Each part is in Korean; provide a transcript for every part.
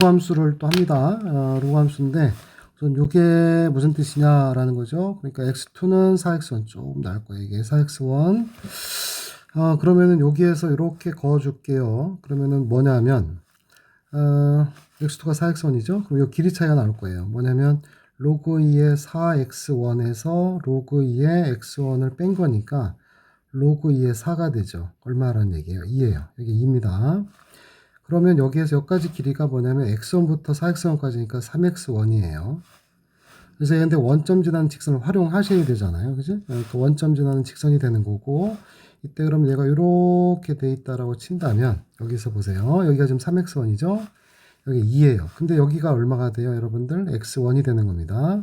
함수를 또 합니다. 로그 함수인데 우선 이게 무슨 뜻이냐라는 거죠. 그러니까 x2는 4x1 좀 나을 거예요. 이게 4x1. 그러면은 여기에서 이렇게 그어 줄게요. 그러면은 뭐냐면 x2가 4x1이죠. 그럼 이 길이 차이가 나올 거예요. 뭐냐면 로그 2의 4x1에서 로그 2의 x1을 뺀 거니까 로그 2의 4가 되죠. 얼마라는 얘기예요? 2예요. 여기 2입니다. 그러면 여기에서 여기까지 길이가 뭐냐면 x1부터 4x1까지니까 3x1이에요. 그래서 근데 원점 지나는 직선을 활용하셔야 되잖아요. 그지? 그러니까 원점 지나는 직선이 되는 거고, 이때 그럼 얘가 이렇게 돼 있다라고 친다면, 여기서 보세요. 여기가 지금 3x1이죠? 여기 2예요. 근데 여기가 얼마가 돼요? 여러분들? x1이 되는 겁니다.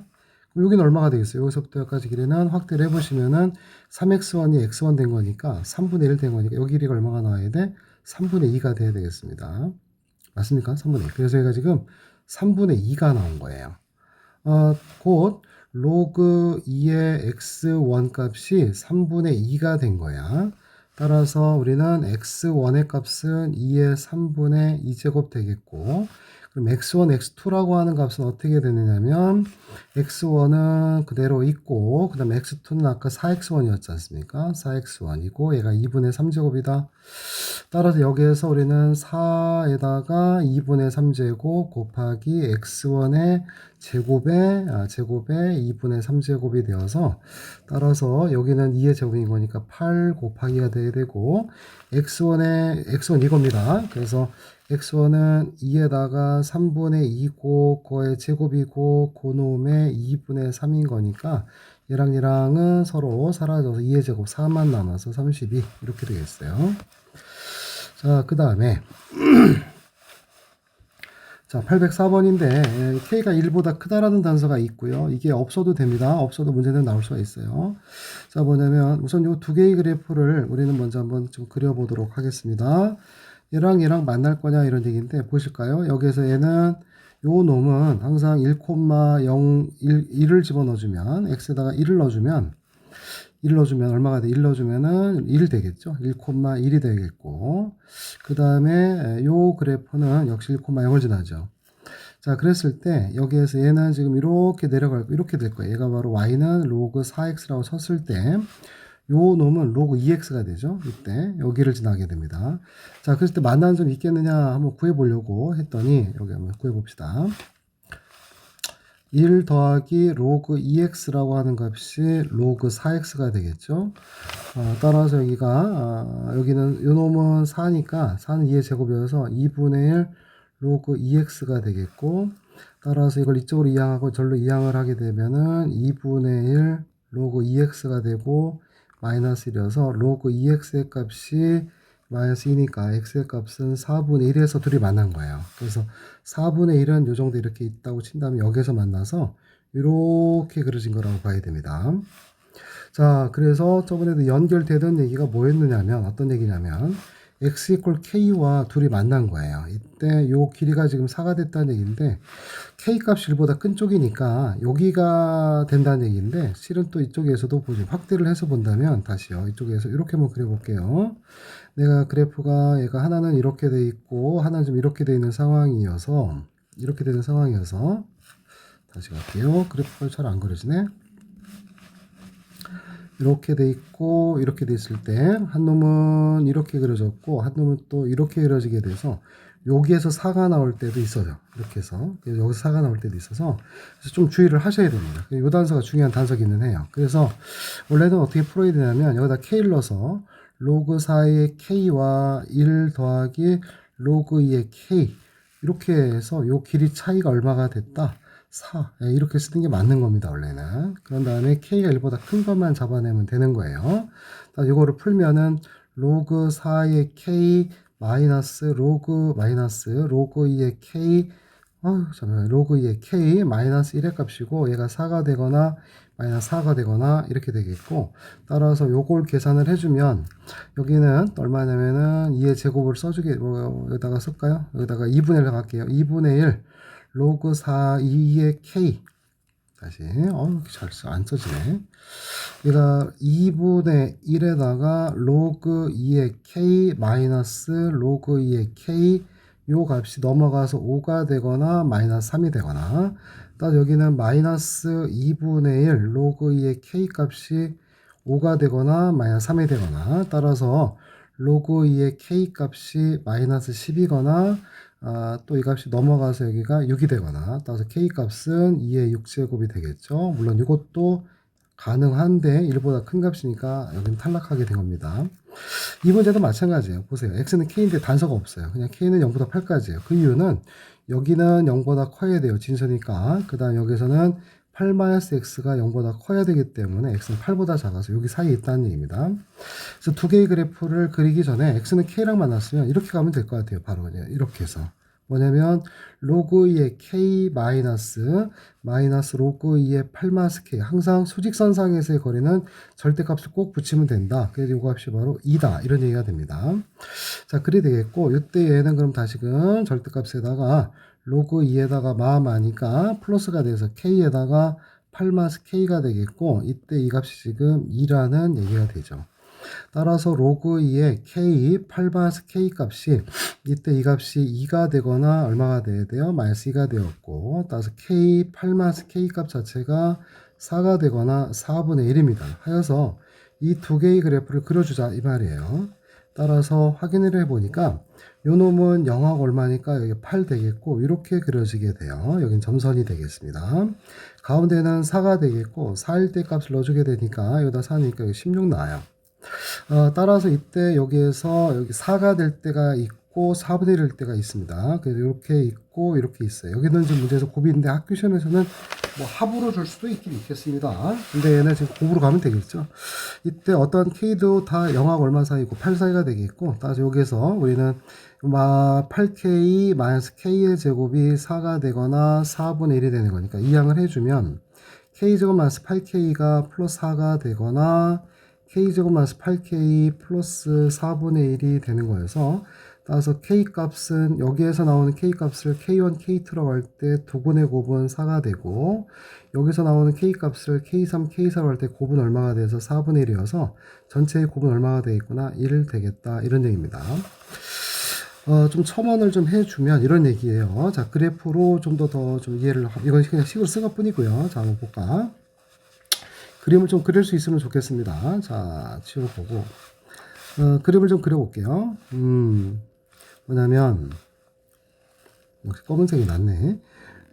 그럼 여기는 얼마가 되겠어요? 여기서부터 여기까지 길이는 확대를 해보시면은 3x1이 x1 된 거니까 3분의 1 된 거니까 여기 길이가 얼마가 나와야 돼? 3분의 2가 돼야 되겠습니다. 맞습니까? 3분의 2. 그래서 얘가 지금 3분의 2가 나온 거예요. 곧 로그 2의 x1 값이 3분의 2가 된 거야. 따라서 우리는 x1의 값은 2의 3분의 2제곱 되겠고, 그럼 x1, x2라고 하는 값은 어떻게 되느냐면 x1은 그대로 있고, 그 다음에 x2는 아까 4x1이었지 않습니까? 4x1이고 얘가 2분의 3제곱이다. 따라서 여기에서 우리는 4에다가 2분의 3제곱 곱하기 x1의 제곱에 2분의 3제곱이 되어서, 따라서 여기는 2의 제곱인 거니까 8 곱하기가 돼야 되고, x1 이겁니다. 그래서 x1은 2에다가 3분의 2고 그거의 제곱이고 그놈의 2분의 3인 거니까 얘랑은 서로 사라져서 2의 제곱 4만 남아서 32 이렇게 되겠어요. 자, 그 다음에 자, 804번인데 k가 1보다 크다라는 단서가 있고요. 이게 없어도 됩니다. 없어도 문제는 나올 수가 있어요. 자, 뭐냐면 우선 이 두 개의 그래프를 우리는 먼저 한번 좀 그려보도록 하겠습니다. 얘랑 만날 거냐 이런 얘기인데 보실까요? 여기에서 얘는 요 놈은 항상 1,1을 집어넣어주면 x에다가 1을 넣어주면 얼마가 돼? 1 넣어주면은 1 되겠죠? 1,1이 되겠고, 그 다음에 요 그래프는 역시 1,0을 지나죠. 자, 그랬을 때 여기에서 얘는 지금 이렇게 내려갈 이렇게 될 거예요. 얘가 바로 y는 로그 4x라고 쳤을 때 요 놈은 로그 2x가 되죠. 이때 여기를 지나게 됩니다. 자, 그랬을 때 만나는 점 있겠느냐 한번 구해보려고 했더니 여기 한번 구해봅시다. 1 더하기 로그 2x라고 하는 값이 로그 4x가 되겠죠. 따라서 여기는 요 놈은 4니까 4는 2의 제곱이어서 2분의 1 로그 2x가 되겠고, 따라서 이걸 이쪽으로 이항하고 절로 이항을 하게 되면은 2분의 1 로그 2x가 되고 마이너스 1이어서 로그 2x의 값이 마이너스 2니까 x의 값은 4분의 1에서 둘이 만난 거예요. 그래서 4분의 1은 요 정도 이렇게 있다고 친다면 여기서 만나서 이렇게 그려진 거라고 봐야 됩니다. 자, 그래서 저번에도 연결되던 얘기가 뭐였느냐면 어떤 얘기냐면 x k와 둘이 만난 거예요. 이때 요 길이가 지금 4가 됐다는 얘기인데 k 값이 1보다 큰 쪽이니까 여기가 된다는 얘기인데, 실은 또 이쪽에서도 확대를 해서 본다면 다시요. 이쪽에서 이렇게 한번 그려볼게요. 내가 그래프가 얘가 하나는 이렇게 돼 있고 하나는 좀 이렇게 돼 있는 상황이어서 다시 갈게요. 그래프가 잘 안 그려지네. 이렇게 돼 있고 이렇게 돼 있을 때 한 놈은 이렇게 그려졌고 한 놈은 또 이렇게 그려지게 돼서 여기에서 4가 나올 때도 있어요. 이렇게 해서 여기서 4가 나올 때도 있어서 좀 주의를 하셔야 됩니다. 이 단서가 중요한 단서기는 해요. 그래서 원래는 어떻게 풀어야 되냐면 여기다 k를 넣어서 로그 4의 k와 1 더하기 로그 2의 k 이렇게 해서 요 길이 차이가 얼마가 됐다? 4 이렇게 쓰는 게 맞는 겁니다. 원래는. 그런 다음에 k가 1보다 큰 것만 잡아내면 되는 거예요. 이거를 풀면은 로그 4의 k 마이너스 로그 2의 k 로그 2의 k 마이너스 1의 값이고 얘가 4가 되거나 마이너스 4가 되거나 이렇게 되겠고, 따라서 요걸 계산을 해주면 여기는 얼마냐면은 2의 제곱을 써주게 여기다가 쓸까요? 여기다가 2분의 1을 갈게요. 2분의 1 로그 4 2의 k 다시 안 써지네. 얘가 2분의 1에다가 로그 2의 k 마이너스 로그 2의 k 요 값이 넘어가서 5가 되거나 마이너스 3이 되거나, 따라서 여기는 마이너스 2분의 1 로그 2의 k 값이 5가 되거나 마이너스 3이 되거나, 따라서 로그 2의 k 값이 마이너스 10이거나 또 이 값이 넘어가서 여기가 6이 되거나, 따라서 k 값은 2의 6제곱이 되겠죠. 물론 이것도 가능한데 1보다 큰 값이니까 여기는 탈락하게 된 겁니다. 이 문제도 마찬가지예요. 보세요. x는 k인데 단서가 없어요. 그냥 k는 0보다 8까지예요. 그 이유는 여기는 0보다 커야 돼요. 진수니까. 그 다음 여기서는 8-x가 0보다 커야 되기 때문에 x는 8보다 작아서 여기 사이에 있다는 얘기입니다. 그래서 두 개의 그래프를 그리기 전에 x는 k랑 만났으면 이렇게 가면 될 것 같아요. 바로 그냥 이렇게 해서. 뭐냐면 로그 2의 k 마이너스 로그 2의 8-k, 항상 수직선상에서의 거리는 절대값을 꼭 붙이면 된다. 그래서 이 값이 바로 2다. 이런 얘기가 됩니다. 자, 그리 되겠고, 이때 얘는 그럼 다시금 절대값에다가 로그 2에다가 마니까 플러스가 돼서 k에다가 8-k가 되겠고, 이때 이 값이 지금 2라는 얘기가 되죠. 따라서 로그 2의 k 8-k 값이 이때 이 값이 2가 되거나 얼마가 돼야 돼요? 마이너스 2가 되었고, 따라서 k 8-k 값 자체가 4가 되거나 4분의 1입니다. 하여서 이 두 개의 그래프를 그려주자 이 말이에요. 따라서 확인을 해보니까 요 놈은 0하고 얼마니까 여기 8 되겠고, 이렇게 그려지게 돼요. 여긴 점선이 되겠습니다. 가운데는 4가 되겠고, 4일 때 값을 넣어주게 되니까 여기다 4니까 여기 16 나와요. 따라서 이때 여기에서 여기 4가 될 때가 있고 4분의 1일 때가 있습니다. 그래서 이렇게 있고 이렇게 있어요. 여기는 지금 문제에서 곱인데 학교 시험에서는 뭐 합으로 줄 수도 있긴 있겠습니다. 근데 얘는 지금 곱으로 가면 되겠죠. 이때 어떤 k도 다 0하고 얼마 사이고 8 사이가 되겠고, 따라서 여기에서 우리는 8k 마이너스 k의 제곱이 4가 되거나 4분의 1이 되는 거니까 이항을 해주면 k제곱 마이너스 8k가 플러스 4가 되거나 k제곱 마이너스 8k 플러스 4분의 1이 되는 거여서, 따라서 k 값은 여기에서 나오는 k 값을 k1, k2라고 할 때 두 분의 곱은 4가 되고, 여기서 나오는 k 값을 k3, k4라고 할 때 곱은 얼마가 돼서 4분의 1이어서 전체의 곱은 얼마가 되겠구나? 1 되겠다. 이런 얘기입니다. 좀 첨언을 좀 해주면 이런 얘기예요. 자, 그래프로 좀 더 좀 이해를, 이건 그냥 식으로 쓴 것 뿐이고요. 자, 한번 볼까? 그림을 좀 그릴 수 있으면 좋겠습니다. 자, 지워보고 그림을 좀 그려볼게요. 뭐냐면 역시 검은색이 낫네.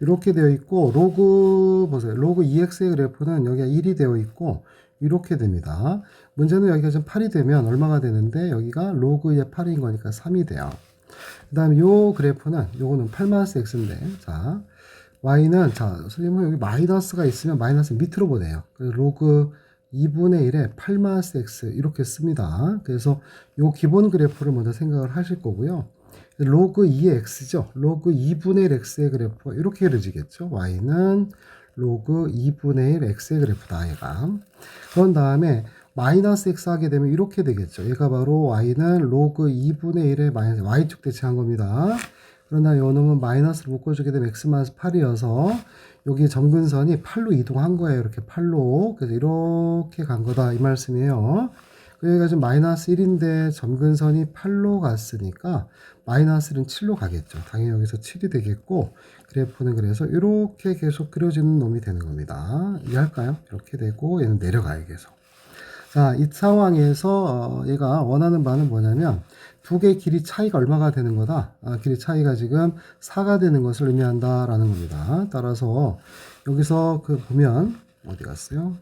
이렇게 되어 있고, 로그 보세요. 로그 2x의 그래프는 여기가 1이 되어 있고 이렇게 됩니다. 문제는 여기가 지금 8이 되면 얼마가 되는데, 여기가 로그 2의 8인 거니까 3이 돼요. 그 다음에 요 그래프는 요거는 8-x인데, 자 y는, 자 선생님은 여기 마이너스가 있으면 마이너스 밑으로 보내요. 그래서 로그 2분의 1에 8-x 이렇게 씁니다. 그래서 요 기본 그래프를 먼저 생각을 하실 거고요. 로그 2의 x죠. 로그 2분의 1 x의 그래프가 이렇게 그려지겠죠. y는 로그 2분의 1 x의 그래프다, 얘가. 그런 다음에 마이너스 x 하게 되면 이렇게 되겠죠. 얘가 바로 y는 로그 2분의 1의 마이너스 y축 대칭한 겁니다. 그러나 요 놈은 마이너스를 묶어주게 되면 x-8이어서 여기 점근선이 8로 이동한 거예요. 이렇게 8로. 그래서 이렇게 간 거다 이 말씀이에요. 여기가 지금 마이너스 1인데 점근선이 8로 갔으니까 마이너스 1은 7로 가겠죠. 당연히 여기서 7이 되겠고, 그래프는 그래서 이렇게 계속 그려지는 놈이 되는 겁니다. 이해할까요? 이렇게 되고 얘는 내려가요, 계속. 자, 이 상황에서 얘가 원하는 바는 뭐냐면 두 개의 길이 차이가 얼마가 되는 거다. 길이 차이가 지금 4가 되는 것을 의미한다라는 겁니다. 따라서 여기서 그 보면 어디 갔어요?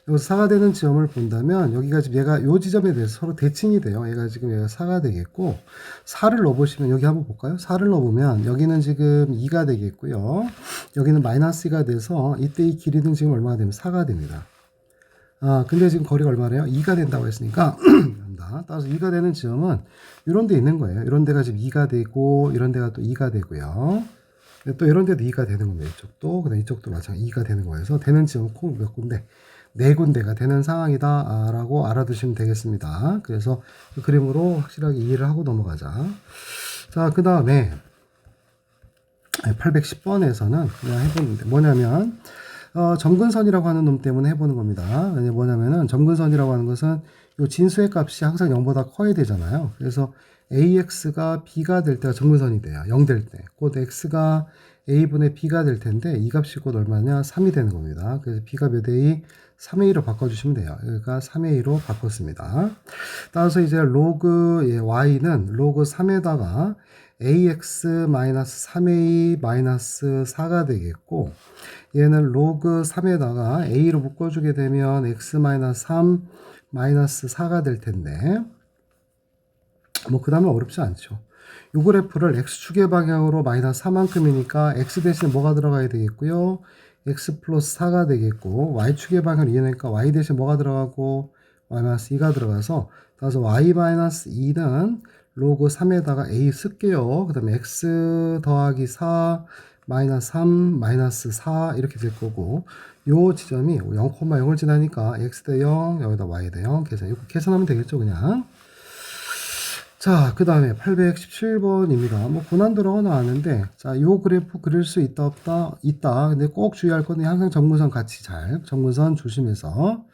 여기서 4가 되는 지점을 본다면 여기가 지금 얘가 요 지점에 대해서 서로 대칭이 돼요. 얘가 지금 얘가 4가 되겠고, 4를 넣어보시면 여기 한번 볼까요? 4를 넣어보면 여기는 지금 2가 되겠고요. 여기는 마이너스 2가 돼서 이때 이 길이는 지금 얼마가 되면 4가 됩니다. 근데 지금 거리가 얼마래요? 2가 된다고 했으니까 따라서 2가 되는 지점은 이런 데 있는 거예요. 이런 데가 지금 2가 되고, 이런 데가 또 2가 되고요. 또 이런 데도 2가 되는 겁니다. 이쪽도. 그다음 이쪽도 마찬가지 2가 되는 거여서 되는 지점은 콩 몇 군데? 4군데가 되는 상황이다 라고 알아두시면 되겠습니다. 그래서 그 그림으로 확실하게 이해를 하고 넘어가자. 자, 그 다음에 810번에서는 그냥 해보는데 뭐냐면 점근선이라고 하는 놈 때문에 해보는 겁니다. 뭐냐면은 점근선이라고 하는 것은 요 진수의 값이 항상 0보다 커야 되잖아요. 그래서 AX가 B가 될 때가 정근선이 돼요. 0 될 때. 곧 X가 A분의 B가 될 텐데 이 값이 곧 얼마냐? 3이 되는 겁니다. 그래서 B가 몇 A? 3의 2로 바꿔주시면 돼요. 그러니까 3의 2로 바꿨습니다. 따라서 이제 로그 Y는 로그 3에다가 AX-3A 4가 되겠고 얘는 로그 3에다가 A로 묶어주게 되면 X-3 4가 될 텐데 뭐 그 다음에 어렵지 않죠. 이 그래프를 X축의 방향으로 마이너스 4만큼이니까 X 대신에 뭐가 들어가야 되겠고요. X 플러스 4가 되겠고 Y축의 방향을 이해하니까 Y 대신에 뭐가 들어가고 Y-2가 들어가서 따라서 Y-2는 로그 3에다가 A 쓸게요. 그 다음에 X 더하기 4 마이너스 3 마이너스 4 이렇게 될 거고 요 지점이 0,0을 지나니까 X 대 0 여기다 Y 대 0 계산하면 되겠죠 그냥. 자, 그 다음에 817번입니다. 뭐 고난도라고 나왔는데, 자, 요 그래프 그릴 수 있다, 없다, 있다. 근데 꼭 주의할 거는 항상 정근선 같이 정근선 조심해서,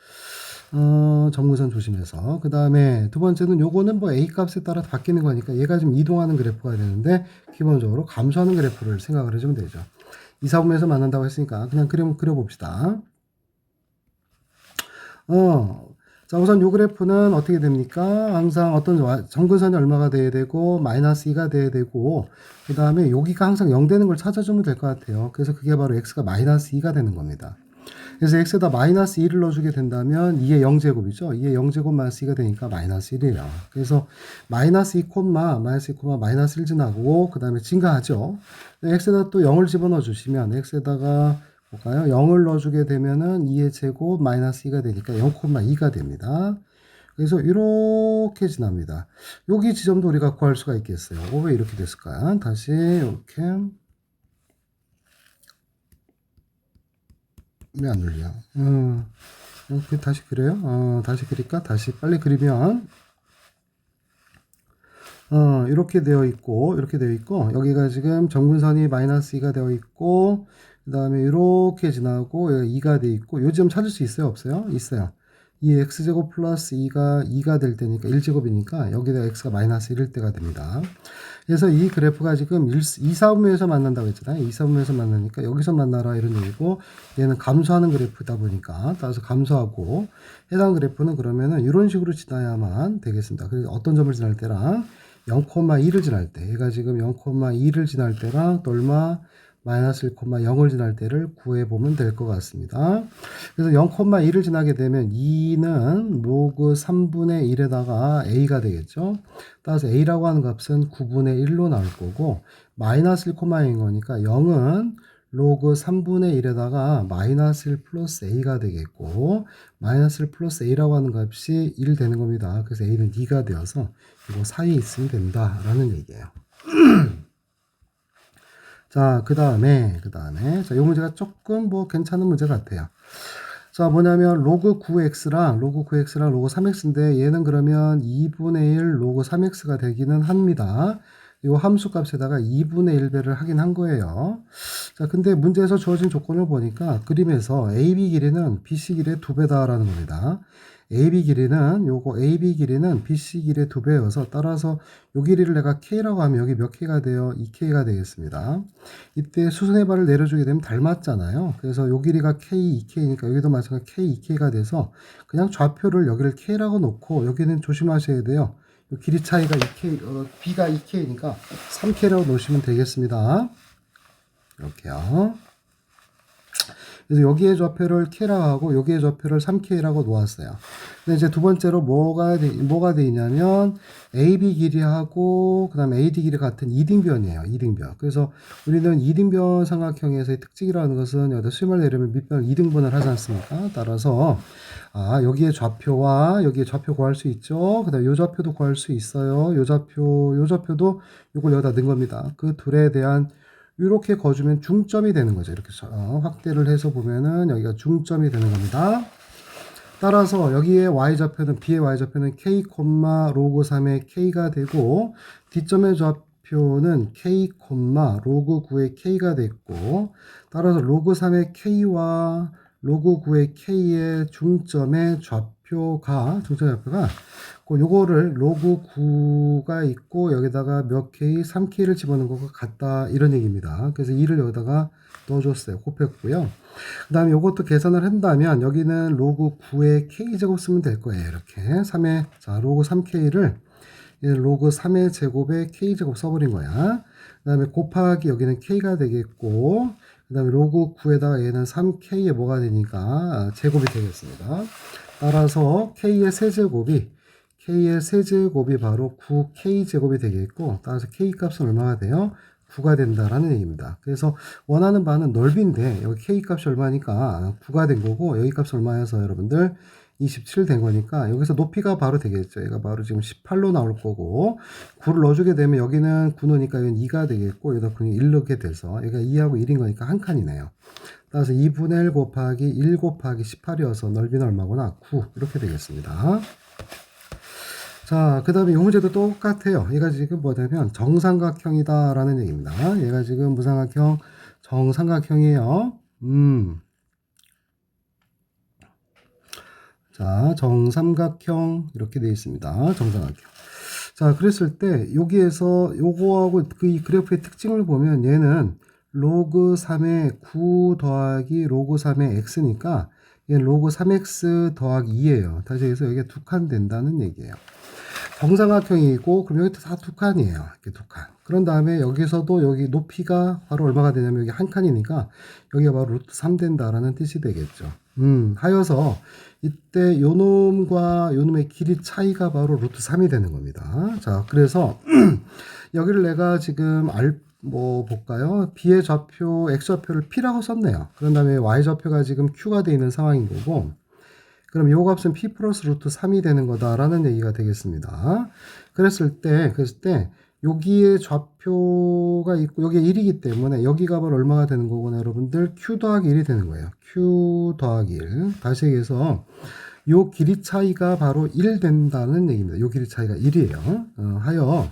정근선 조심해서. 그 다음에 두 번째는 요거는 뭐 A 값에 따라 바뀌는 거니까 얘가 좀 이동하는 그래프가 되는데, 기본적으로 감소하는 그래프를 생각을 해주면 되죠. 이사분면에서 만난다고 했으니까 그냥 그려봅시다. 자, 우선 요 그래프는 어떻게 됩니까? 항상 어떤 정근선이 얼마가 돼야 되고, 마이너스 2가 돼야 되고, 그 다음에 여기가 항상 0 되는 걸 찾아주면 될 것 같아요. 그래서 그게 바로 x가 마이너스 2가 되는 겁니다. 그래서 x에다 마이너스 2를 넣어주게 된다면 2의 0제곱이죠. 2의 0제곱 마이너스 2가 되니까 마이너스 1이에요. 그래서 마이너스 2, 마이너스 1 지나고, 그 다음에 증가하죠. x에다 또 0을 집어넣어 주시면, x에다가 볼까요? 0을 넣어주게 되면은 2의 제곱 마이너스 2가 되니까 0,2가 됩니다. 그래서 이렇게 지납니다. 여기 지점도 우리가 구할 수가 있겠어요. 왜 이렇게 됐을까? 다시 이렇게 왜 안 눌려? 다시 그래요? 다시 그릴까? 다시 빨리 그리면 이렇게 되어 있고 여기가 지금 정근선이 마이너스 2가 되어 있고 그 다음에 이렇게 지나고 2가 되어 있고 요 지점 찾을 수 있어요? 없어요? 있어요. 이 x제곱 플러스 2가 될 때니까 1제곱이니까 여기다 x가 마이너스 1일 때가 됩니다. 그래서 이 그래프가 지금 2사분면에서 만난다고 했잖아요. 2사분면에서 만나니까 여기서 만나라 이런 얘기고 얘는 감소하는 그래프다 보니까 따라서 감소하고 해당 그래프는 그러면은 이런 식으로 지나야만 되겠습니다. 그래서 어떤 점을 지날 때랑 0,2를 지날 때 얘가 지금 0,2를 지날 때랑 또 얼마 마이너스 1,0을 지날 때를 구해보면 될 것 같습니다. 그래서 0,2를 지나게 되면 2는 로그 3분의 1에다가 a가 되겠죠. 따라서 a라고 하는 값은 9분의 1로 나올 거고 마이너스 1,0인 거니까 0은 로그 3분의 1에다가 마이너스 1 플러스 a가 되겠고 마이너스 1 플러스 a라고 하는 값이 1 되는 겁니다. 그래서 a는 2가 되어서 이거 사이에 있으면 된다라는 얘기예요. 자, 그 다음에, 자, 이 문제가 조금 뭐 괜찮은 문제 같아요. 자, 뭐냐면, 로그 9x랑 로그 3x인데, 얘는 그러면 2분의 1 로그 3x가 되기는 합니다. 이 함수 값에다가 2분의 1배를 하긴 한 거예요. 자, 근데 문제에서 주어진 조건을 보니까, 그림에서 AB 길이는 BC 길이의 2배다라는 겁니다. AB 길이는 BC 길이의 2배여서 따라서 요 길이를 내가 K라고 하면 여기 몇 K가 돼요? 2K가 되겠습니다. 이때 수선의 발을 내려주게 되면 닮았잖아요. 그래서 요 길이가 K, 2K니까 여기도 마찬가지로 K, 2K가 돼서 그냥 좌표를 여기를 K라고 놓고 여기는 조심하셔야 돼요. 요 길이 차이가 2K, B가 2K니까 3K라고 놓으시면 되겠습니다. 이렇게요. 그래서 여기에 좌표를 K라고 하고 여기에 좌표를 3K라고 놓았어요. 근데 이제 두 번째로 뭐가 돼 있냐면 AB 길이하고 그다음에 AD 길이 같은 2등변이에요. 2등변. 그래서 우리는 2등변 삼각형에서의 특징이라는 것은 여기다 수렴을 내려면 밑변을 2등분을 하지 않습니까? 따라서 여기에 좌표와 여기에 좌표 구할 수 있죠. 그다음에 요 좌표도 구할 수 있어요. 요 좌표도 요걸 여기다 넣은 겁니다. 그 둘에 대한 이렇게 거주면 중점이 되는 거죠. 이렇게 확대를 해서 보면은 여기가 중점이 되는 겁니다. 따라서 여기에 y좌표는 B의 y좌표는 K, 로그 3의 K가 되고 D점의 좌표는 K, 로그 9의 K가 됐고 따라서 로그 3의 K와 로그 9의 K의 중점의 좌표 정착좌표가 요거를 로그 9가 있고 여기다가 몇 K, 3K를 집어넣은 것과 같다 이런 얘기입니다. 그래서 2를 여기다가 넣어줬어요. 곱했고요. 그 다음에 요것도 계산을 한다면 여기는 로그 9의 K제곱 쓰면 될 거예요. 이렇게 3의 자 로그 3K를 로그 3의 제곱에 K제곱 써버린 거야. 그 다음에 곱하기 여기는 K가 되겠고 그 다음에 로그 9에다가 얘는 3K에 뭐가 되니까 제곱이 되겠습니다. 따라서 K의 세제곱이 바로 9K제곱이 되겠고 따라서 K값은 얼마가 돼요? 9가 된다라는 얘기입니다. 그래서 원하는 바는 넓이인데 여기 K값이 얼마니까 9가 된 거고 여기 값이 얼마여서 여러분들 27 된 거니까 여기서 높이가 바로 되겠죠. 얘가 바로 지금 18로 나올 거고 9를 넣어주게 되면 여기는 9 넣으니까 이건 2가 되겠고 여기다 9는 1 넣게 돼서 여기가 2하고 1인 거니까 한 칸이네요. 따라서 2분의 1 곱하기 1 곱하기 18이어서 넓이는 얼마구나? 9 이렇게 되겠습니다. 자, 그 다음에 이 문제도 똑같아요. 얘가 지금 뭐냐면 정삼각형이다 라는 얘기입니다. 얘가 지금 무삼각형 정삼각형이에요. 자, 정삼각형 이렇게 되어 있습니다. 정삼각형. 자, 그랬을 때 여기에서 요거하고 이 그래프의 특징을 보면 얘는 로그 3의 9 더하기 로그 3의 x니까 얘는 로그 3x 더하기 2예요. 다시 해서 여기가 두 칸 된다는 얘기예요. 정삼각형이고 그럼 여기 다 두 칸이에요. 이렇게 두 칸. 그런 다음에 여기서도 여기 높이가 바로 얼마가 되냐면 여기 한 칸이니까 여기가 바로 루트 3 된다라는 뜻이 되겠죠. 하여서 이때 요 놈과 요 놈의 길이 차이가 바로 루트 3이 되는 겁니다. 자, 그래서 여기를 내가 지금 볼까요? B의 좌표, X좌표를 P라고 썼네요. 그런 다음에 Y좌표가 지금 Q가 되어 있는 상황인 거고 그럼 요 값은 P 플러스 루트 3이 되는 거다라는 얘기가 되겠습니다. 그랬을 때 여기에 좌표가 있고 여기에 1이기 때문에 여기가 바로 얼마가 되는 거구나 여러분들 Q 더하기 1이 되는 거예요. Q 더하기 1. 다시 얘기해서 요 길이 차이가 바로 1 된다는 얘기입니다. 요 길이 차이가 1이에요. 하여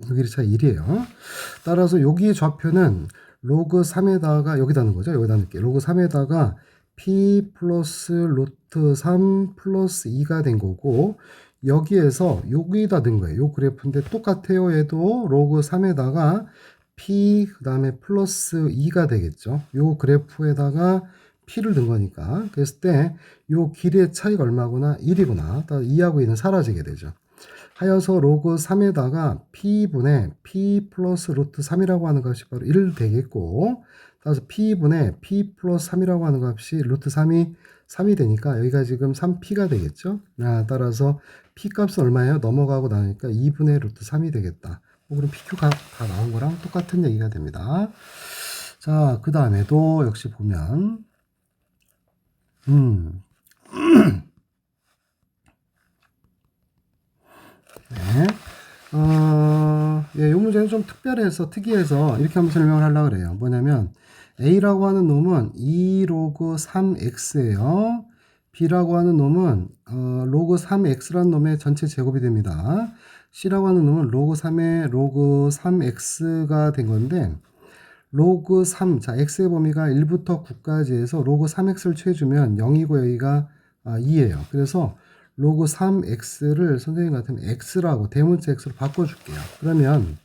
요 길이 차이 1이에요. 따라서 여기의 좌표는 로그 3에다가 여기다 넣은 거죠. 여기다 넣을게요. 로그 3에다가 P 플러스 루트 3 플러스 2가 된 거고 여기에서 여기다 넣은 거예요. 요 그래프인데 똑같아요. 얘도 로그 3에다가 P 그 다음에 플러스 2가 되겠죠. 요 그래프에다가 P를 넣은 거니까 그랬을 때 요 길이의 차이가 얼마구나? 1이구나. 2하고 2는 사라지게 되죠. 하여서 로그 3에다가 P분의 P 플러스 루트 3이라고 하는 값이 바로 1 되겠고 따라서 P분의 P 플러스 3이라고 하는 값이 루트 3이 되니까 여기가 지금 3P가 되겠죠. 따라서 P 값은 얼마예요? 넘어가고 나니까 2분의 루트 3이 되겠다. 그럼 PQ가 다 나온 거랑 똑같은 얘기가 됩니다. 자, 그 다음에도 역시 보면 네. 이 문제는 좀 특이해서 이렇게 한번 설명을 하려고 그래요. 뭐냐면 A라고 하는 놈은 2 로그 3x예요. B라고 하는 놈은 로그 3x라는 놈의 전체 제곱이 됩니다. C라고 하는 놈은 로그 3의 로그 3x가 된 건데 로그 3, 자 x의 범위가 1부터 9까지 해서 로그 3x를 취해주면 0이고 여기가 2예요. 그래서 로그 3x를 선생님 같으면 x라고 대문자 x로 바꿔줄게요. 그러면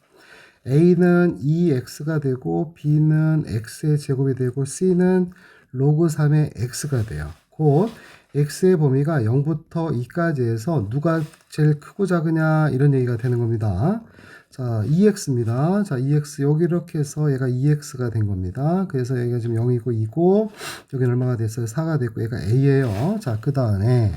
a는 2x가 되고 b는 x의 제곱이 되고 c는 로그 3의 x가 돼요. 곧 x의 범위가 0부터 2까지 해서 누가 제일 크고 작으냐 이런 얘기가 되는 겁니다. 자, 2x입니다. 자, 2x 여기 이렇게 해서 얘가 2x가 된 겁니다. 그래서 얘가 지금 0이고 2고 여기는 얼마가 됐어요? 4가 됐고 얘가 a예요. 자, 그 다음에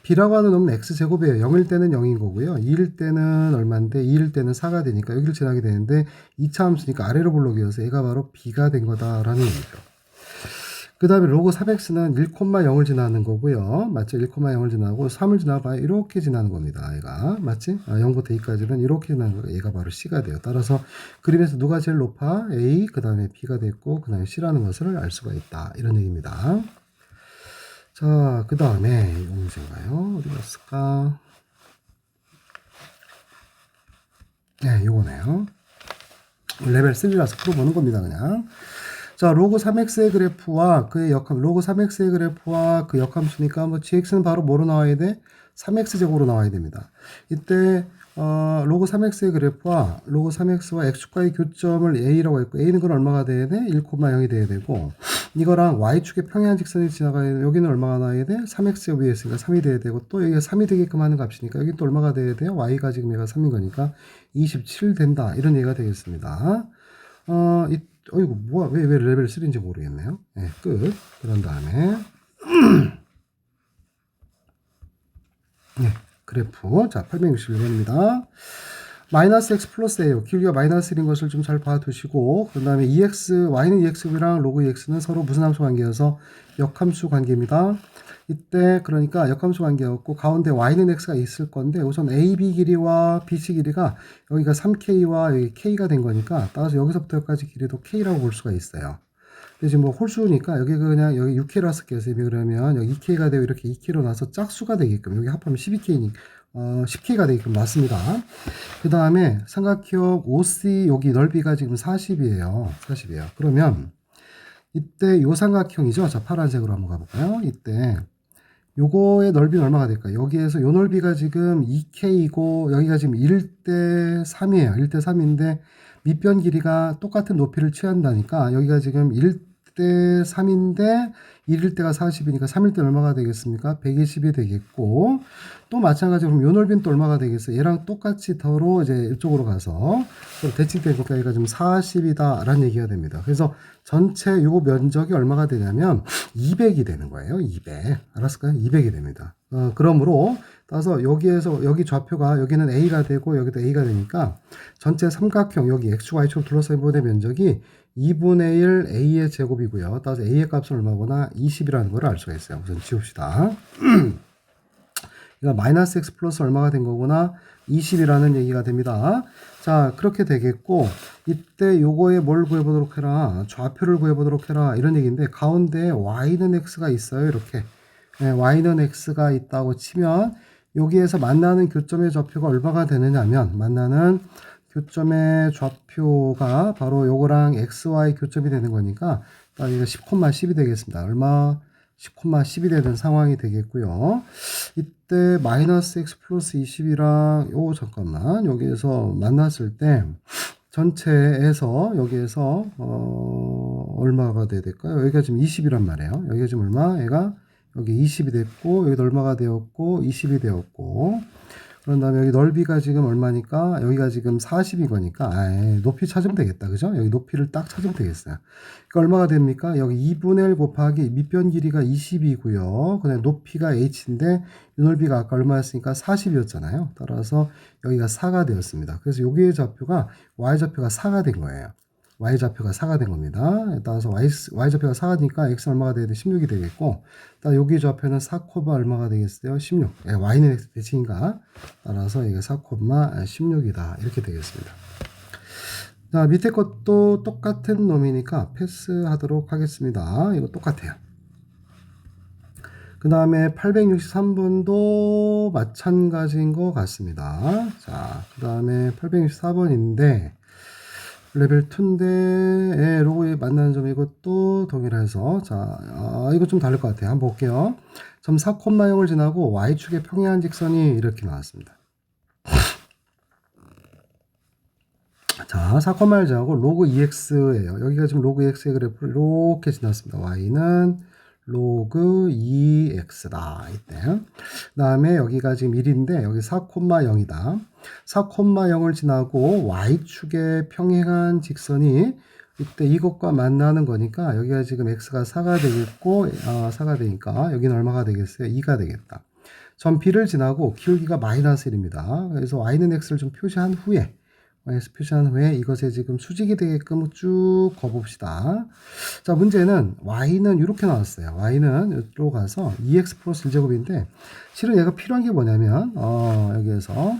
b라고 하는 놈은 x제곱이에요. 0일 때는 0인 거고요. 2일 때는 얼마인데 2일 때는 4가 되니까 여기를 지나게 되는데 2차 함수니까 아래로 볼록이어서 얘가 바로 b가 된 거다라는 얘기죠. 그 다음에 로그 3x는 1,0을 지나는 거고요. 맞죠? 1,0을 지나고 3을 지나봐야 이렇게 지나는 겁니다. 얘가 맞지? 0부터 2까지는 이렇게 지나는 거가 얘가 바로 c가 돼요. 따라서 그림에서 누가 제일 높아? a 그 다음에 b가 됐고 그 다음에 c라는 것을 알 수가 있다. 이런 얘기입니다. 자, 그 다음에 이 문제인가요? 어디 갔을까? 네, 요거네요. 레벨 3라서 풀어보는 겁니다, 그냥. 자, 로그 3x의 그래프와 그의 역함, 로그 3x의 그래프와 그 역함수니까 뭐 gx는 바로 뭐로 나와야 돼? 3x제곱으로 나와야 됩니다. 이때 로그 3x의 그래프와 로그 3x와 x축과의 교점을 a라고 했고 a는 건 얼마가 돼야 돼? 1,0이 돼야 되고 이거랑 y축의 평행한 직선이 지나가야 돼. 여기는 얼마가 나와야 돼? 3x제곱이 있으니까 3이 돼야 되고 또 여기가 3이 되게끔 하는 값이니까 여기 또 얼마가 돼야 돼요? y가 지금 얘가 3인 거니까 27 된다. 이런 얘기가 되겠습니다. 어이구 뭐야 왜 레벨 3인지 모르겠네요. 네, 끝. 그런 다음에 네, 그래프 자 861번입니다. 마이너스 x 플러스 a요. 길이가 마이너스 1인 것을 좀 잘 봐두시고 그 다음에 y는 ex랑 로그 ex는 서로 무슨 함수 관계여서 역함수 관계입니다. 이때 그러니까 역함수 관계였고 가운데 y는 x가 있을 건데 우선 ab 길이와 bc 길이가 여기가 3k와 여기 k가 된 거니까 따라서 여기서부터 여기까지 길이도 k라고 볼 수가 있어요. 근데 지금 뭐 홀수니까 여기 그냥 여기 6k로 쓸게요. 그러면 여기 2k가 되고 이렇게 2k로 나서 짝수가 되게끔 여기 합하면 12k니까 10k가 되게끔 맞습니다. 그 다음에 삼각형 OC 여기 넓이가 지금 40이에요. 40이에요. 그러면 이때 요 삼각형이죠. 자, 파란색으로 한번 가볼까요? 이때 요거의 넓이는 얼마가 될까요? 여기에서 요 넓이가 지금 2k이고 여기가 지금 1대 3이에요. 1대 3인데 밑변 길이가 똑같은 높이를 취한다니까 여기가 지금 1대 3인데 1일 때가 40이니까 3일 때 얼마가 되겠습니까? 120이 되겠고 또 마찬가지로 그럼 요 넓이는 또 얼마가 되겠어요? 얘랑 똑같이 더로 이제 이쪽으로 가서 대칭되니까 얘가 지금 40이다 라는 얘기가 됩니다. 그래서 전체 요 면적이 얼마가 되냐면 200이 되는 거예요. 200. 알았을까요? 200이 됩니다. 그러므로 따라서 여기에서 여기 좌표가 여기는 A가 되고 여기도 A가 되니까 전체 삼각형 여기 X, Y축으로 둘러싸인 부분의 면적이 2분의 1 A의 제곱이고요. 따라서 A의 값은 얼마구나? 20이라는 걸 알 수가 있어요. 우선 지웁시다. 그러니까 마이너스 X 플러스 얼마가 된 거구나? 20이라는 얘기가 됩니다. 자, 그렇게 되겠고 이때 요거에 뭘 구해보도록 해라. 좌표를 구해보도록 해라. 이런 얘기인데 가운데 Y는 X가 있어요. 이렇게. 네, Y는 X가 있다고 치면 여기에서 만나는 교점의 좌표가 얼마가 되느냐면 만나는 교점의 좌표가 바로 요거랑 XY 교점이 되는 거니까 딱 이거 10,10이 되겠습니다. 얼마? 10,10이 되는 상황이 되겠고요. 이때 마이너스 X 플러스 20이랑 잠깐만 여기에서 만났을 때 전체에서 여기에서 얼마가 돼야 될까요? 여기가 지금 20이란 말이에요. 여기가 지금 얼마? 얘가 여기 20이 됐고 여기도 얼마가 되었고 20이 되었고 그런 다음에 여기 넓이가 지금 얼마니까 여기가 지금 40이거니까 높이 찾으면 되겠다. 그죠? 여기 높이를 딱 찾으면 되겠어요. 그러니까 얼마가 됩니까? 여기 2분의 1 곱하기 밑변 길이가 20이고요. 그다음에 높이가 h인데 이 넓이가 아까 얼마였으니까 40이었잖아요. 따라서 여기가 4가 되었습니다. 그래서 여기의 좌표가 y좌표가 4가 된 거예요. y좌표가 4가 된 겁니다. 따라서 y좌표가 4가니까 x는 얼마가 돼야 돼? 16이 되겠고 여기 좌표는 4, 얼마가 되겠어요? 16. y는 x 대칭인가? 따라서 이게 4, 16이다. 이렇게 되겠습니다. 자, 밑에 것도 똑같은 놈이니까 패스하도록 하겠습니다. 이거 똑같아요. 그 다음에 863번도 마찬가지인 것 같습니다. 자, 그 다음에 864번인데 레벨 2인데 로고에 만나는 점 이것도 동일해서 자 이거 좀 다를 것 같아요. 한번 볼게요. 점 4,0을 지나고 y축의 평행한 직선이 이렇게 나왔습니다. 자 4,를 지나고 로그 2x예요. 여기가 지금 로그 2x의 그래프를 이렇게 지났습니다. y는 로그 2x다. 이때 그 다음에 여기가 지금 1인데 여기 4,0이다. 4,0을 지나고 y축의 평행한 직선이 이때 이것과 만나는 거니까 여기가 지금 x가 4가 되겠고 4가 되니까 여기는 얼마가 되겠어요? 2가 되겠다. 점 B를 지나고 기울기가 마이너스 1입니다. 그래서 y는 x를 좀 표시한 후에 이것에 지금 수직이 되게끔 쭉 거봅시다. 자, 문제는 y는 이렇게 나왔어요. y는 이쪽으로 가서 2x 플러스 1제곱인데 실은 얘가 필요한 게 뭐냐면 여기에서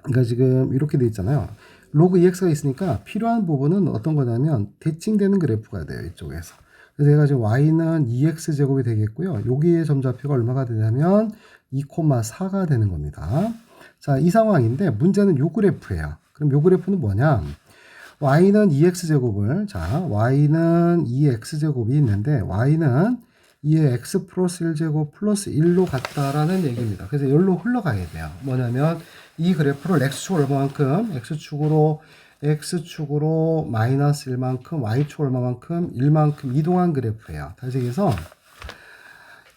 그러니까 지금 이렇게 돼 있잖아요. 로그 2x가 있으니까 필요한 부분은 어떤 거냐면 대칭되는 그래프가 돼요. 이쪽에서. 그래서 얘가 지금 y는 2x 제곱이 되겠고요. 여기에 점좌표가 얼마가 되냐면 2,4가 되는 겁니다. 자, 이 상황인데 문제는 요 그래프예요. 그럼 요 그래프는 뭐냐? y는 2x제곱을, 자, y는 2x제곱이 있는데, y는 2의 x 플러스 1제곱 플러스 1로 같다라는 얘기입니다. 그래서 여기로 흘러가야 돼요. 뭐냐면, 이 그래프를 x축으로 얼마만큼, x축으로 마이너스 1만큼, y축 얼마만큼, 1만큼 이동한 그래프예요. 다시 얘기해서,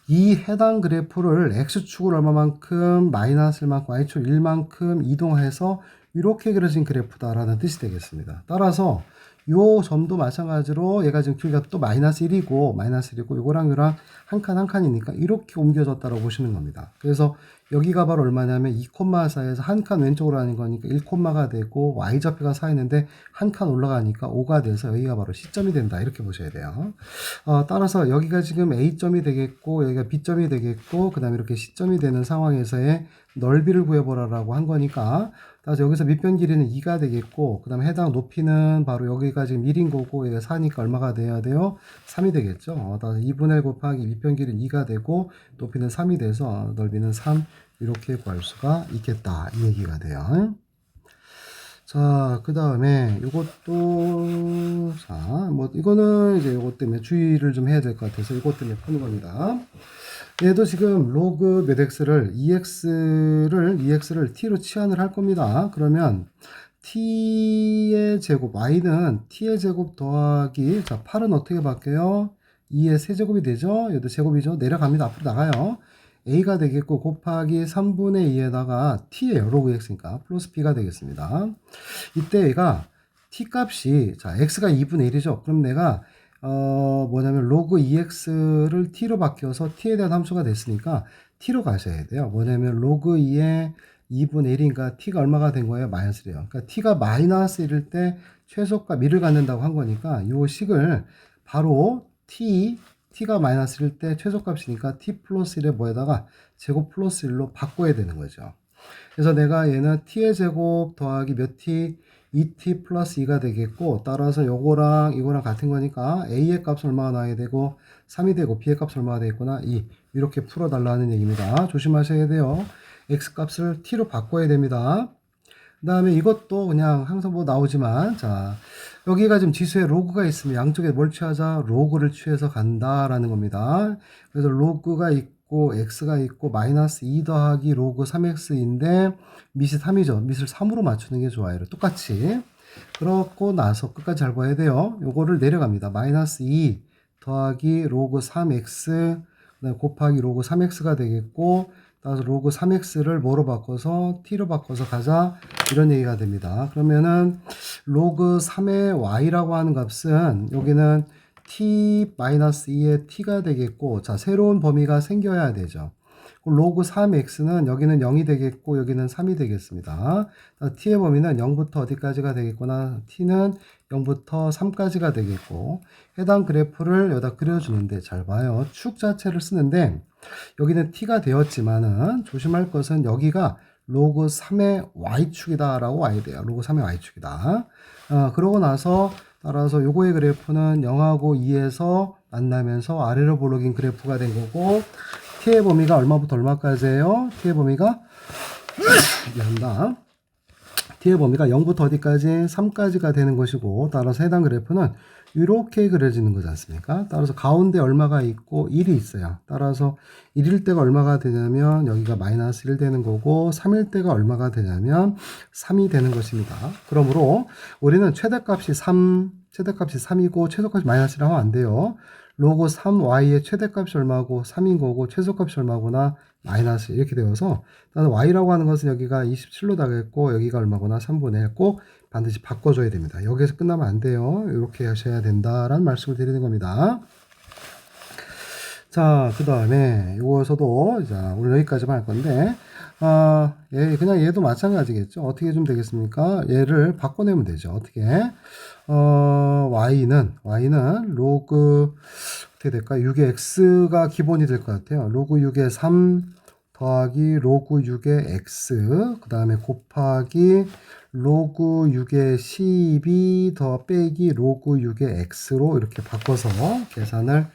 이 해당 그래프를 x축으로 얼마만큼, 마이너스 1만큼, y축 1만큼 이동해서 이렇게 그려진 그래프다라는 뜻이 되겠습니다. 따라서 요 점도 마찬가지로 얘가 지금 길이가 또 마이너스 1이고 요거랑 한 칸 한 칸이니까 이렇게 옮겨졌다고 보시는 겁니다. 그래서 여기가 바로 얼마냐면 2,4에서 한 칸 왼쪽으로 하는 거니까 1,가 되고 y좌표가 4있는데 한 칸 올라가니까 5가 돼서 여기가 바로 C점이 된다. 이렇게 보셔야 돼요. 따라서 여기가 지금 A점이 되겠고 여기가 B점이 되겠고 그 다음에 이렇게 C점이 되는 상황에서의 넓이를 구해보라라고 한 거니까 따라서 여기서 밑변 길이는 2가 되겠고 그 다음에 해당 높이는 바로 여기가 지금 1인 거고 여기가 4니까 얼마가 돼야 돼요? 3이 되겠죠. 따라서 2분의 1 곱하기 밑변 길이는 2가 되고 높이는 3이 돼서 넓이는 3 이렇게 구할 수가 있겠다 이 얘기가 돼요. 자, 그 다음에 이것도 자, 뭐 이거는 이제 이것 때문에 주의를 좀 해야 될 것 같아서 이것 때문에 푸는 겁니다. 얘도 지금 로그 몇 x를 2x를 t로 치환을 할 겁니다. 그러면 t의 제곱 y는 t의 제곱 더하기 자 8은 어떻게 바뀌어요? 2의 세제곱이 되죠. 얘도 제곱이죠. 내려갑니다. 앞으로 나가요. a가 되겠고 곱하기 3분의 2에다가 t예요. 로그 x니까 플러스 b가 되겠습니다. 이때 얘가 t 값이 자 x가 2분의 1이죠. 그럼 내가 뭐냐면 로그 2x를 t로 바뀌어서 t에 대한 함수가 됐으니까 t로 가셔야 돼요. 뭐냐면 로그 2의 2분의 1이니까 t가 얼마가 된 거예요? 마이너스 1이에요. 그러니까 t가 마이너스 1일 때 최소값 1을 갖는다고 한 거니까 이 식을 바로 t가 마이너스 1일 때 최소값이니까 t 플러스 1에 뭐에다가 제곱 플러스 1로 바꿔야 되는 거죠. 그래서 내가 얘는 t의 제곱 더하기 몇 t 2t 플러스 2가 되겠고 따라서 요거랑 이거랑 같은 거니까 a의 값은 얼마가 나와야 되고 3이 되고 b의 값은 얼마가 되겠구나 2 이렇게 풀어달라는 얘기입니다. 조심하셔야 돼요. x 값을 t로 바꿔야 됩니다. 그 다음에 이것도 그냥 항상 뭐 나오지만 자 여기가 지금 지수에 로그가 있으면 양쪽에 뭘 취하자? 로그를 취해서 간다라는 겁니다. 그래서 로그가 있고 x가 있고 마이너스 2 더하기 로그 3x인데 밑이 3이죠. 밑을 3으로 맞추는 게 좋아요. 똑같이. 그렇고 나서 끝까지 잘 봐야 돼요. 요거를 내려갑니다. 마이너스 2 더하기 로그 3x 그다음에 곱하기 로그 3x가 되겠고 따라서 로그 3x를 뭐로 바꿔서 t로 바꿔서 가자 이런 얘기가 됩니다. 그러면은 로그 3의 y라고 하는 값은 여기는 t-2의 t가 되겠고 자 새로운 범위가 생겨야 되죠. 로그 3x는 여기는 0이 되겠고 여기는 3이 되겠습니다. t의 범위는 0부터 어디까지가 되겠구나. t는 0부터 3까지가 되겠고 해당 그래프를 여기다 그려주는데 잘 봐요. 축 자체를 쓰는데 여기는 t가 되었지만은 조심할 것은 여기가 로그 3의 y축이다 라고 와야 돼요. 로그 3의 y축이다. 그러고 나서 따라서 요거의 그래프는 0하고 2에서 만나면서 아래로 볼록인 그래프가 된 거고 t의 범위가 얼마부터 얼마까지예요? t의 범위가 미안합니다. t의 범위가 0부터 어디까지? 3까지가 되는 것이고 따라서 해당 그래프는 이렇게 그려지는 거지 않습니까? 따라서 가운데 얼마가 있고 1이 있어요. 따라서 1일 때가 얼마가 되냐면 여기가 마이너스 1 되는 거고 3일 때가 얼마가 되냐면 3이 되는 것입니다. 그러므로 우리는 최대값이 3이고 최소값이 마이너스 1 하면 안 돼요. 로그 3y의 최대값이 얼마고 3인 거고 최소값이 얼마구나 마이너스 이렇게 되어서 y라고 하는 것은 여기가 27로 나겠고 여기가 얼마구나 3분의 1 꼭 반드시 바꿔줘야 됩니다. 여기에서 끝나면 안 돼요. 이렇게 하셔야 된다라는 말씀을 드리는 겁니다. 자, 그 다음에 이거에서도 자 오늘 여기까지만 할 건데 그냥 얘도 마찬가지겠죠. 어떻게 좀 되겠습니까? 얘를 바꿔내면 되죠. 어떻게? y는 로그 어떻게 될까요? 6의 x가 기본이 될 것 같아요. 로그 6의 3 더하기 로그 6의 x 그 다음에 곱하기 로그 6의 12 더 빼기 로그 6의 x로 이렇게 바꿔서 계산을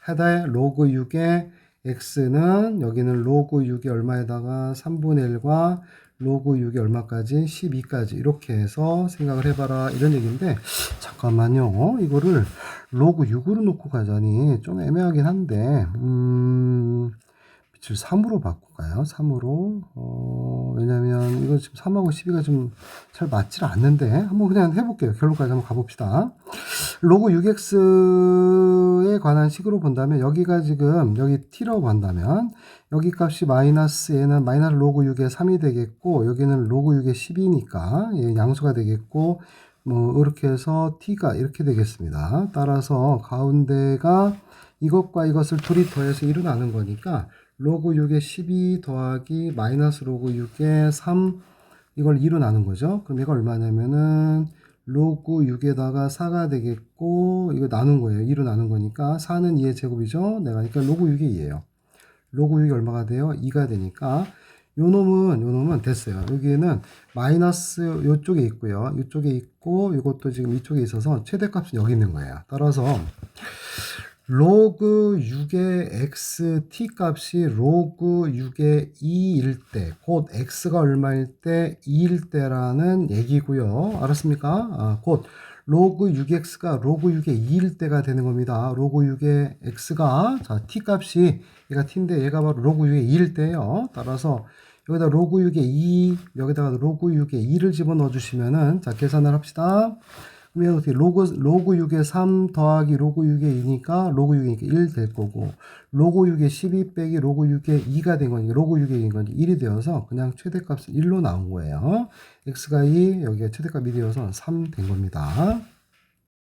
해다 로그 6의 x는 여기는 로그 6이 얼마에다가 3분의 1과 로그 6이 얼마까지? 12까지 이렇게 해서 생각을 해봐라 이런 얘기인데 잠깐만요. 이거를 로그 6으로 놓고 가자니 좀 애매하긴 한데 빛을 3으로 바꿀까요? 3으로 왜냐면 이거 지금 3하고 12가 좀 잘 맞질 않는데 한번 그냥 해볼게요. 결론까지 한번 가봅시다. 로그 6x에 관한 식으로 본다면 여기가 지금 여기 t라고 한다면 여기 값이 마이너스 얘는 마이너스 로그 6의 3이 되겠고 여기는 로그 6의 10이니까 양수가 되겠고 뭐 이렇게 해서 t가 이렇게 되겠습니다. 따라서 가운데가 이것과 이것을 둘이 더해서 1로 나눈 거니까 로그 6의 12 더하기 마이너스 로그 6의 3 이걸 2로 나눈 거죠. 그럼 이거 얼마냐면은 로그 6에다가 4가 되겠고 이거 나눈 거예요. 2로 나눈 거니까 4는 2의 제곱이죠. 내가 그러니까 로그 6이 2예요. 로그 6이 얼마가 돼요? 2가 되니까 요 놈은 됐어요. 여기에는 마이너스 요쪽에 있고요. 이쪽에 있고 이것도 지금 이쪽에 있어서 최대값은 여기 있는 거예요. 따라서 로그 6의 xt 값이 로그 6의 2일 때, 곧 x가 얼마일 때 2일 때라는 얘기고요. 알았습니까? 곧 로그 6x가 로그 6의 2일 때가 되는 겁니다. 로그 6의 x가 자 t 값이 얘가 t인데 얘가 바로 로그 6의 2일 때예요. 따라서 여기다 로그 6의 2 여기다가 로그 6의 2를 집어넣어 주시면은 자 계산을 합시다. 그러면 어떻게 로그 6의 3 더하기 로그 6의 2니까 로그 6이니까 1 될 거고 로그 6의 12 빼기 로그 6의 2가 된 거니까 로그 6의 2인 건지 1이 되어서 그냥 최대값은 1로 나온 거예요. x가 2 여기가 최대값 1이어서 3 된 겁니다.